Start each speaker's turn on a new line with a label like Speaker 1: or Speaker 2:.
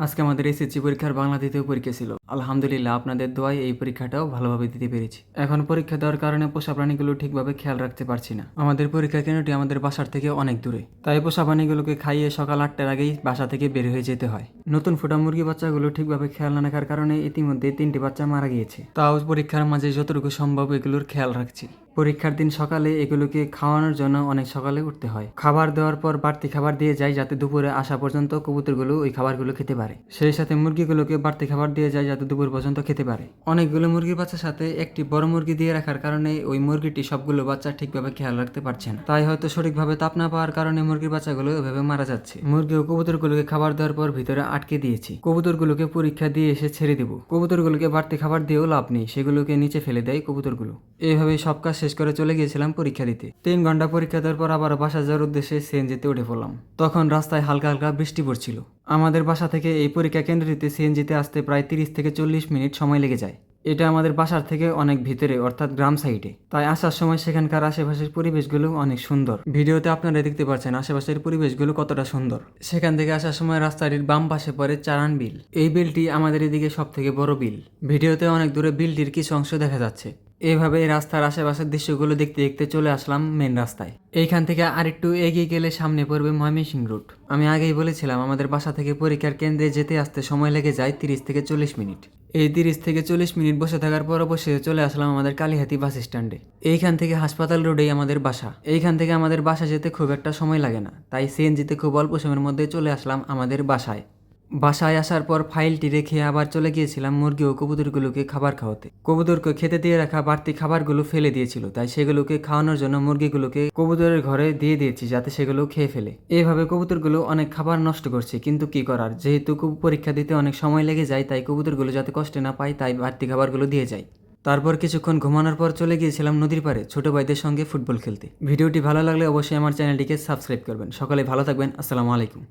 Speaker 1: আজকে আমাদের এসএসসি পরীক্ষার বাংলা দ্বিতীয় পরীক্ষা ছিল। আলহামদুলিল্লাহ আপনাদের দোয়ায় এই পরীক্ষাটাও ভালোভাবে দিতে পেরেছি। এখন পরীক্ষা দেওয়ার কারণে পোষা প্রাণীগুলো ঠিকভাবে খেয়াল রাখতে পারছি না। আমাদের পরীক্ষা কেন্দ্রটি আমাদের বাসার থেকে অনেক দূরে, তাই পোষা প্রাণীগুলোকে খাইয়ে সকাল 8টার আগেই বাসা থেকে বের হয়ে যেতে হয়। নতুন ফোটা মুরগি বাচ্চাগুলো ঠিকভাবে খেয়াল না রাখার কারণে ইতিমধ্যে 3টি বাচ্চা মারা গিয়েছে। তাও পরীক্ষার মাঝে যতটুকু সম্ভব এগুলোর খেয়াল রাখছি। পরীক্ষার দিন সকালে এগুলোকে খাওয়ানোর জন্য অনেক সকালে উঠতে হয়। খাবার দেওয়ার পর বাড়তি খাবার দিয়ে যায় যাতে দুপুরে আসা পর্যন্ত কবুতরগুলো ওই খাবারগুলো খেতে পারে। সেই সাথে মুরগিগুলোকে বাড়তি খাবার দিয়ে যায় যাতে দুপুর পর্যন্ত খেতে পারে। অনেকগুলো মুরগির বাচ্চার সাথে একটি বড় মুরগি দিয়ে রাখার কারণে ওই মুরগিটি সবগুলো বাচ্চা ঠিকভাবে খেয়াল রাখতে পারছে না। তাই হয়তো সঠিকভাবে তাপ না পাওয়ার কারণে মুরগির বাচ্চাগুলো এভাবে মারা যাচ্ছে। মুরগি ও কবুতরগুলোকে খাবার দেওয়ার পর ভিতরে আটকে দিয়েছি। কবুতরগুলোকে পরীক্ষা দিয়ে এসে ছেড়ে দিব। কবুতরগুলোকে বাড়তি খাবার দিয়েও লাভ নেই, সেগুলোকে নিচে ফেলে দেয় কবুতরগুলো। এইভাবে সব কাজ শেষ করে চলে গিয়েছিলাম পরীক্ষা দিতে। 3 ঘন্টা পরীক্ষা দেওয়ার পর আবার বাসা যাওয়ার উদ্দেশ্যে সিএনজিতে উঠে পড়লাম। তখন রাস্তায় হালকা হালকা বৃষ্টি পড়ছিল। আমাদের বাসা থেকে এই পরীক্ষা কেন্দ্রটিতে সিএনজিতে আসতে প্রায় 30 থেকে 40 মিনিট সময় লেগে যায়। এটা আমাদের বাসার থেকে অনেক ভিতরে, অর্থাৎ গ্রাম সাইডে। তাই আসার সময় সেখানকার আশেপাশের পরিবেশগুলো অনেক সুন্দর। ভিডিওতে আপনারা দেখতে পাচ্ছেন আশেপাশের পরিবেশগুলো কতটা সুন্দর। সেখান থেকে আসার সময় রাস্তাটির বাম পাশে পড়ে চারান বিল। এই বিলটি আমাদের এদিকে সব থেকে বড় বিল। ভিডিওতে অনেক দূরে বিলটির কিছু অংশ দেখা যাচ্ছে। এইভাবে রাস্তার আশেপাশের দৃশ্যগুলো দেখতে দেখতে চলে আসলাম মেন রাস্তায়। এইখান থেকে আরেকটু এগিয়ে গেলে সামনে পড়বে ময়মনসিংহ রুট। আমি আগেই বলেছিলাম আমাদের বাসা থেকে পরীক্ষার কেন্দ্রে যেতে আসতে সময় লেগে যায় 30 থেকে 40 মিনিট। এই 30 থেকে 40 মিনিট বসে থাকার পর অবশ্যই চলে আসলাম আমাদের কালীহাতি বাস স্ট্যান্ডে। এইখান থেকে হাসপাতাল রোডেই আমাদের বাসা। এইখান থেকে আমাদের বাসা যেতে খুব একটা সময় লাগে না, তাই সিএনজিতে খুব অল্প সময়ের মধ্যে চলে আসলাম আমাদের বাসায়। বাসায় আসার পর ফাইলটি রেখে আবার চলে গিয়েছিলাম মুরগি ও কবুতরগুলোকে খাবার খাওয়াতে। কবুতরকে খেতে দিয়ে রাখা বাড়তি খাবারগুলো ফেলে দিয়েছিল, তাই সেগুলোকে খাওয়ানোর জন্য মুরগিগুলোকে কবুতরের ঘরে দিয়ে দিয়েছি যাতে সেগুলো খেয়ে ফেলে। এইভাবে কবুতরগুলো অনেক খাবার নষ্ট করছে, কিন্তু কি করার, যেহেতু পরীক্ষা দিতে অনেক সময় লেগে যায় তাই কবুতরগুলো যাতে কষ্ট না পায় তাই বাড়তি খাবারগুলো দিয়ে যায়। তারপর কিছুক্ষণ ঘুমানোর পর চলে গিয়েছিলাম নদীর পাড়ে ছোট ভাইদের সঙ্গে ফুটবল খেলতে। ভিডিওটি ভালো লাগলে অবশ্যই আমার চ্যানেলটিকে সাবস্ক্রাইব করবেন। সকলে ভালো থাকবেন। আসসালামু আলাইকুম।